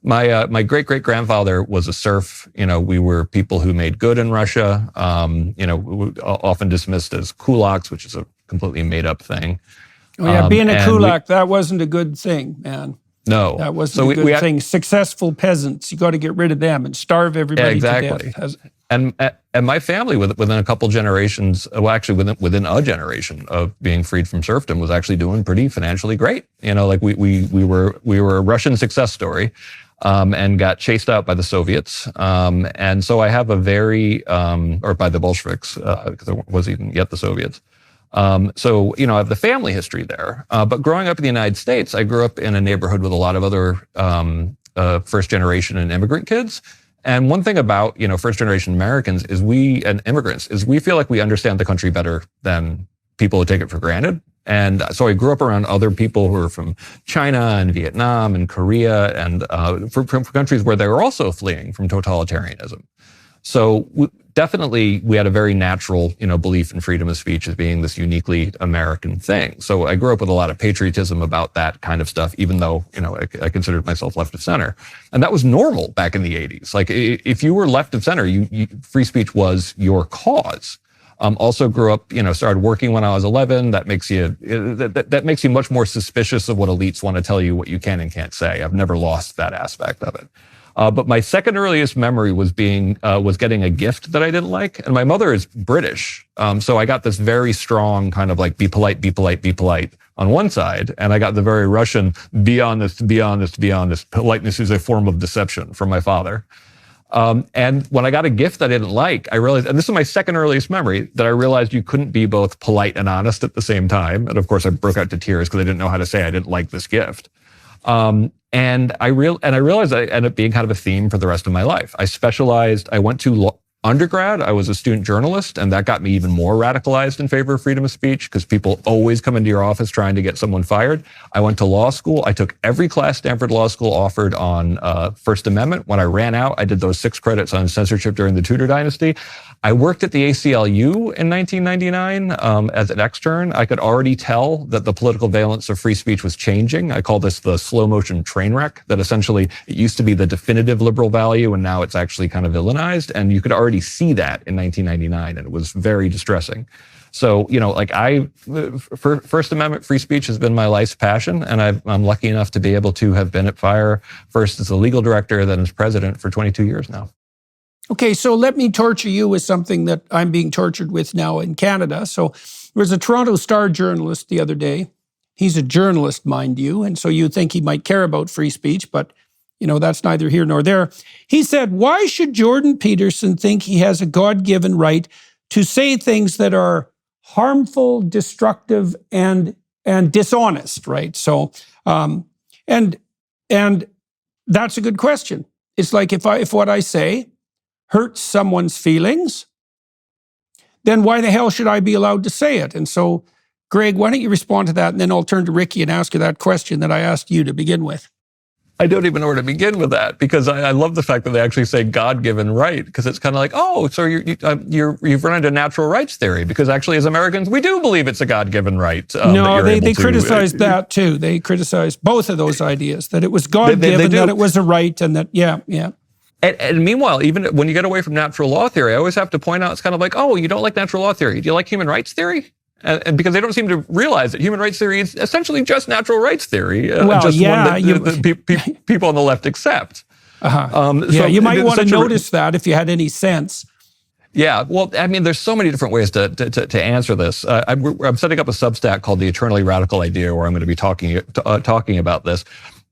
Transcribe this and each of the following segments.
My great-great-grandfather was a serf. We were people who made good in Russia, often dismissed as kulaks, which is a completely made-up thing. Oh, yeah, being a kulak, that wasn't a good thing, man. No. That wasn't a good thing. Successful peasants, you got to get rid of them and starve everybody to death. And my family, within a couple generations, well, actually within a generation of being freed from serfdom, was actually doing pretty financially great. We were a Russian success story, and got chased out by the Soviets. And so I have or by the Bolsheviks, because it wasn't even yet the Soviets. I have the family history there. But growing up in the United States, I grew up in a neighborhood with a lot of other first generation and immigrant kids. And one thing about, first generation Americans and immigrants is we feel like we understand the country better than people who take it for granted. And so I grew up around other people who are from China and Vietnam and Korea and from countries where they were also fleeing from totalitarianism. So definitely we had a very natural, belief in freedom of speech as being this uniquely American thing. So I grew up with a lot of patriotism about that kind of stuff, even though, I considered myself left of center. And that was normal back in the 80s. Like if you were left of center, free speech was your cause. Also grew up, started working when I was 11. That makes you that makes you much more suspicious of what elites want to tell you what you can and can't say. I've never lost that aspect of it. But my second earliest memory was getting a gift that I didn't like. And my mother is British. So I got this very strong kind of like, be polite, be polite, be polite on one side. And I got the very Russian, be honest, be honest, be honest. Politeness is a form of deception from my father. And when I got a gift I didn't like, I realized, and this is my second earliest memory, that I realized you couldn't be both polite and honest at the same time. And of course I broke out to tears because I didn't know how to say I didn't like this gift. And I realized I ended up being kind of a theme for the rest of my life. I went to undergrad, I was a student journalist, and that got me even more radicalized in favor of freedom of speech because people always come into your office trying to get someone fired. I went to law school. I took every class Stanford Law School offered on First Amendment. When I ran out, I did those 6 credits on censorship during the Tudor dynasty. I worked at the ACLU in 1999 as an extern. I could already tell that the political valence of free speech was changing. I call this the slow motion train wreck, that essentially it used to be the definitive liberal value and now it's actually kind of villainized. And you could already see that in 1999 and it was very distressing. So, First Amendment free speech has been my life's passion. And I'm lucky enough to be able to have been at FIRE first as a legal director, then as president for 22 years now. Okay, so let me torture you with something that I'm being tortured with now in Canada. So there was a Toronto Star journalist the other day. He's a journalist, mind you, and so you think he might care about free speech, but that's neither here nor there. He said, why should Jordan Peterson think he has a God-given right to say things that are harmful, destructive, and dishonest, right? So, and that's a good question. It's like if what I say hurts someone's feelings, then why the hell should I be allowed to say it? And so, Greg, why don't you respond to that, and then I'll turn to Ricky and ask you that question that I asked you to begin with. I don't even know where to begin with that, because I love the fact that they actually say God-given right, because it's kind of like, oh, so you've run into natural rights theory, because actually as Americans, we do believe it's a God-given right. No, they criticized that too. They criticized both of those ideas, that it was God-given, that it was a right, and that, yeah. And meanwhile, even when you get away from natural law theory, I always have to point out, it's kind of like, oh, you don't like natural law theory. Do you like human rights theory? And because they don't seem to realize that human rights theory is essentially just natural rights theory, one that people on the left accept. So you might want to notice that if you had any sense. Yeah, well, I mean, there's so many different ways to answer this. I'm setting up a Substack called The Eternally Radical Idea, where I'm going to be talking about this.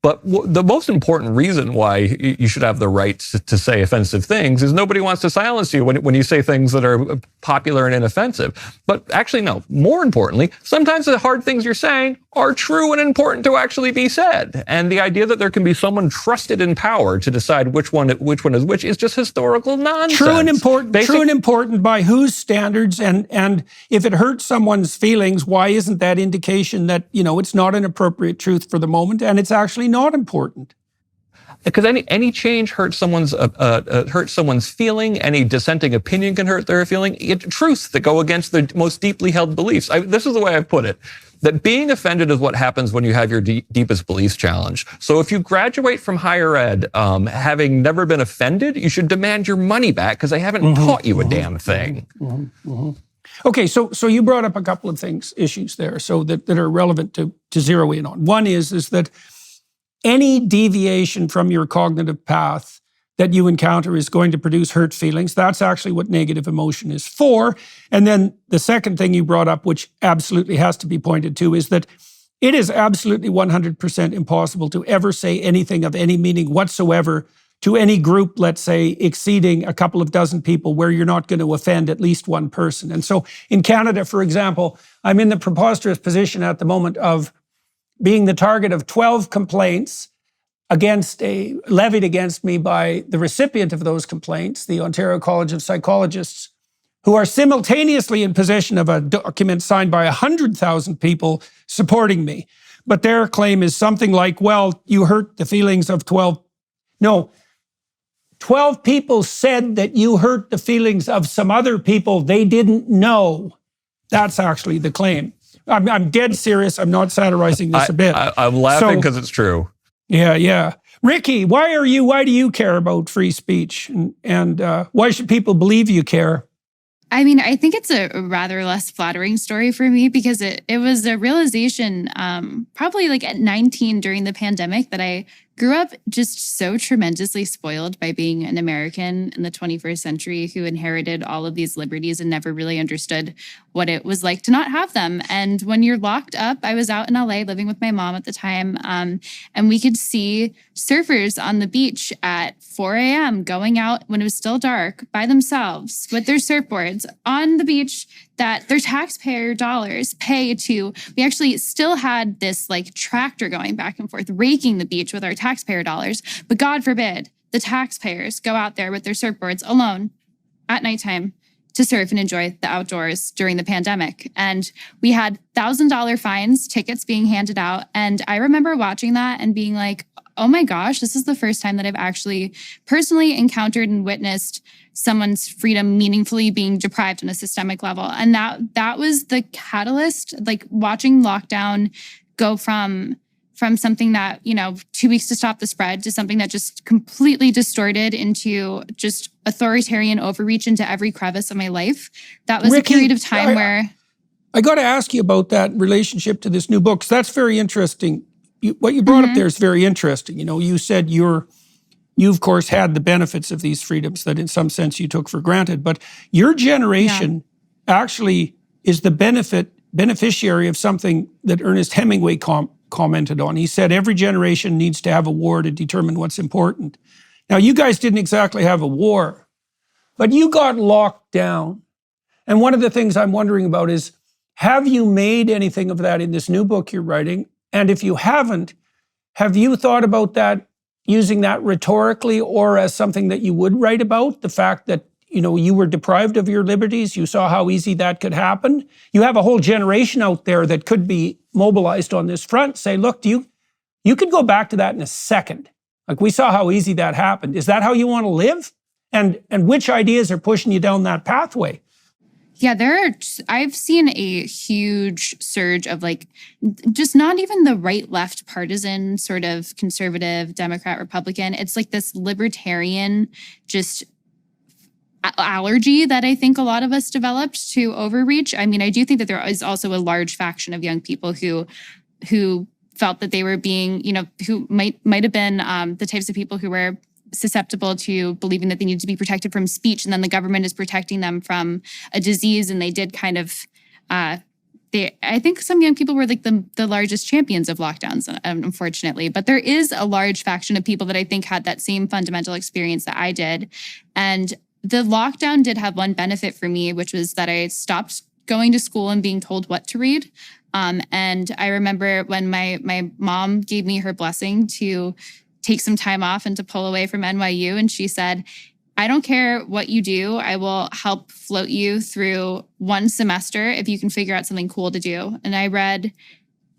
But the most important reason why you should have the right to say offensive things is nobody wants to silence you when you say things that are popular and inoffensive. But actually, no, more importantly, sometimes the hard things you're saying are true and important to actually be said. And the idea that there can be someone trusted in power to decide which one is which is just historical nonsense. True and important by whose standards? And if it hurts someone's feelings, why isn't that indication that, it's not an appropriate truth for the moment and it's actually not important? because any change hurts someone's feeling. Any dissenting opinion can hurt their feeling. Truths that go against their most deeply held beliefs. This is the way I put it. That being offended is what happens when you have your deepest beliefs challenged. So if you graduate from higher ed having never been offended, you should demand your money back because they haven't taught you a damn thing. Okay, so you brought up a couple of issues there, so that are relevant to zero in on. One is that any deviation from your cognitive path that you encounter is going to produce hurt feelings. That's actually what negative emotion is for. And then the second thing you brought up, which absolutely has to be pointed to, is that it is absolutely 100% impossible to ever say anything of any meaning whatsoever to any group, let's say, exceeding a couple of dozen people where you're not going to offend at least one person. And so in Canada, for example, I'm in the preposterous position at the moment of being the target of 12 complaints levied against me by the recipient of those complaints, the Ontario College of Psychologists, who are simultaneously in possession of a document signed by 100,000 people supporting me. But their claim is something like, well, you hurt the feelings of 12. No, 12 people said that you hurt the feelings of some other people they didn't know. That's actually the claim. I'm dead serious. I'm not satirizing this a bit. I'm laughing because it's true. Yeah. Ricky, why do you care about free speech? And why should people believe you care? I mean, I think it's a rather less flattering story for me because it was a realization probably like at 19 during the pandemic that I grew up just so tremendously spoiled by being an American in the 21st century who inherited all of these liberties and never really understood what it was like to not have them. And when you're locked up, I was out in LA living with my mom at the time, and we could see surfers on the beach at 4 a.m. going out when it was still dark by themselves with their surfboards on the beach that their taxpayer dollars pay to. We actually still had this like tractor going back and forth, raking the beach with our taxpayer dollars. But God forbid the taxpayers go out there with their surfboards alone at nighttime to surf and enjoy the outdoors during the pandemic. And we had $1,000 fines, tickets being handed out. And I remember watching that and being like, oh my gosh, this is the first time that I've actually personally encountered and witnessed someone's freedom meaningfully being deprived on a systemic level. And that was the catalyst, like watching lockdown go from something that, 2 weeks to stop the spread to something that just completely distorted into just authoritarian overreach into every crevice of my life. That was Ricky, a period of time where... I got to ask you about that relationship to this new book, because that's very interesting. What you brought up there is very interesting. You said you of course had the benefits of these freedoms that in some sense you took for granted, but your generation actually is the beneficiary of something that Ernest Hemingway commented on. He said every generation needs to have a war to determine what's important. Now, you guys didn't exactly have a war, but you got locked down. And one of the things I'm wondering about is, have you made anything of that in this new book you're writing? And if you haven't, have you thought about that, using that rhetorically or as something that you would write about? The fact that, you were deprived of your liberties, you saw how easy that could happen. You have a whole generation out there that could be mobilized on this front. Say, look, you could go back to that in a second. Like, we saw how easy that happened. Is that how you want to live? And which ideas are pushing you down that pathway? Yeah, I've seen a huge surge of like, just not even the right-left partisan sort of conservative, Democrat, Republican. It's like this libertarian just allergy that I think a lot of us developed to overreach. I mean, I do think that there is also a large faction of young people who felt that they were being, who might have been the types of people who were susceptible to believing that they need to be protected from speech, and then the government is protecting them from a disease. And they did kind of, I think some young people were like the largest champions of lockdowns, unfortunately. But there is a large faction of people that I think had that same fundamental experience that I did. And the lockdown did have one benefit for me, which was that I stopped going to school and being told what to read. And I remember when my mom gave me her blessing to take some time off and to pull away from NYU. And she said, I don't care what you do. I will help float you through one semester if you can figure out something cool to do. And I read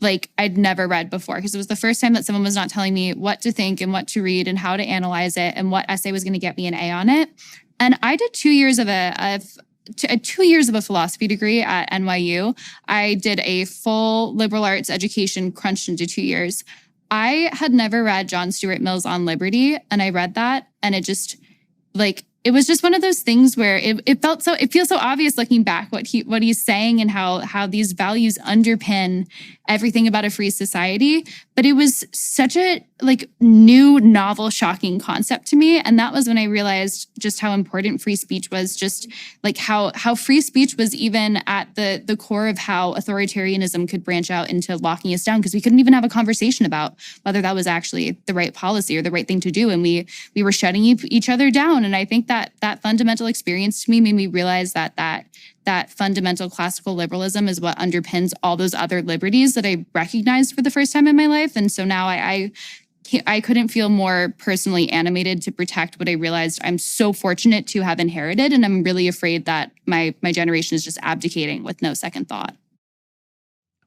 like I'd never read before, because it was the first time that someone was not telling me what to think and what to read and how to analyze it and what essay was going to get me an A on it. And I did 2 years of a 2 years of a philosophy degree at NYU. I did a full liberal arts education crunched into 2 years. I had never read John Stuart Mill's On Liberty, and I read that, and it just it was just one of those things where it feels so obvious looking back what he's saying and how these values underpin everything about a free society. But it was such a new, novel, shocking concept to me. And that was when I realized just how important free speech was, just how free speech was even at the core of how authoritarianism could branch out into locking us down, because we couldn't even have a conversation about whether that was actually the right policy or the right thing to do. And we were shutting each other down. And I think that fundamental experience to me made me realize that fundamental classical liberalism is what underpins all those other liberties that I recognized for the first time in my life. And so now I couldn't feel more personally animated to protect what I realized I'm so fortunate to have inherited. And I'm really afraid that my generation is just abdicating with no second thought.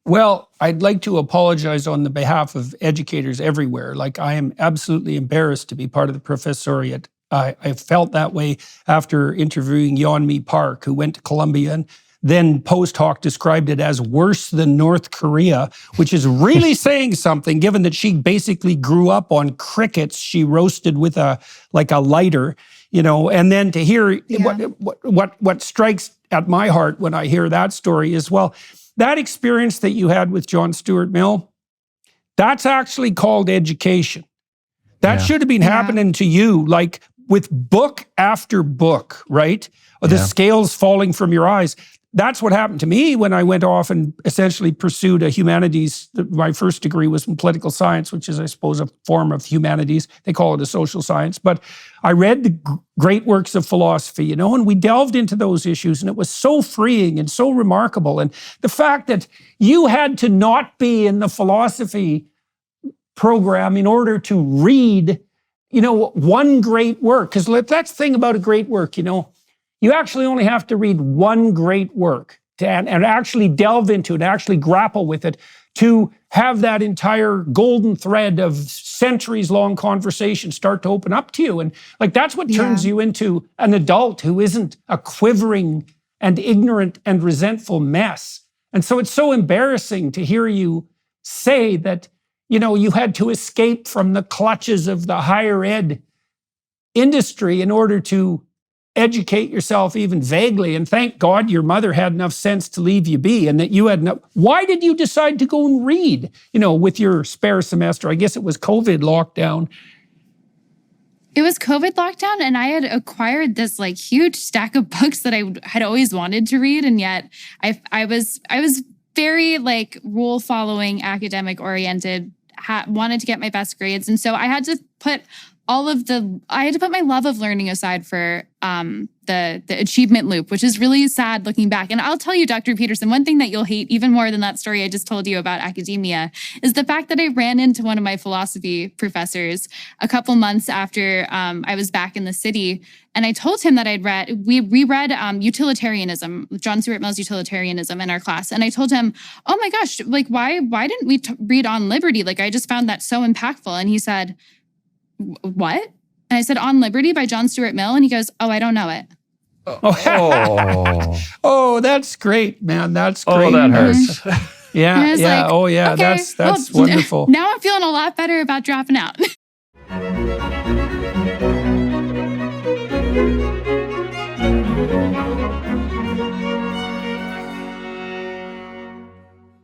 Well, I'd like to apologize on the behalf of educators everywhere. I am absolutely embarrassed to be part of the professoriate. I felt that way after interviewing Yeonmi Park, who went to Columbia and then post hoc described it as worse than North Korea, which is really saying something, given that she basically grew up on crickets she roasted with a lighter, and then to hear what strikes at my heart when I hear that story is, well, that experience that you had with John Stuart Mill, that's actually called education. That should have been happening to you, with book after book, right? Or the scales falling from your eyes. That's what happened to me when I went off and essentially pursued a humanities. My first degree was in political science, which is, I suppose, a form of humanities. They call it a social science. But I read the great works of philosophy, and we delved into those issues, and it was so freeing and so remarkable. And the fact that you had to not be in the philosophy program in order to read one great work, because that's the thing about a great work, you actually only have to read one great work and actually delve into it, actually grapple with it, to have that entire golden thread of centuries-long conversation start to open up to you. And that's what turns you into an adult who isn't a quivering and ignorant and resentful mess. And so it's so embarrassing to hear you say that you had to escape from the clutches of the higher ed industry in order to educate yourself even vaguely. And thank God your mother had enough sense to leave you be, and that you had enough. Why did you decide to go and read, with your spare semester? I guess it was COVID lockdown. It was COVID lockdown, and I had acquired this huge stack of books that I had always wanted to read. And yet I was very rule following, academic oriented, wanted to get my best grades. And so I had to put my love of learning aside for the achievement loop, which is really sad looking back. And I'll tell you, Dr. Peterson, one thing that you'll hate even more than that story I just told you about academia is the fact that I ran into one of my philosophy professors a couple months after I was back in the city. And I told him that we read utilitarianism, John Stuart Mill's utilitarianism in our class. And I told him, oh my gosh, why didn't we read On Liberty? I just found that so impactful. And he said, what? And I said, On Liberty by John Stuart Mill. And he goes, oh, I don't know it. Oh, that's great, man. That's great. Oh, that hurts. Yeah. Okay, that's wonderful. Now I'm feeling a lot better about dropping out.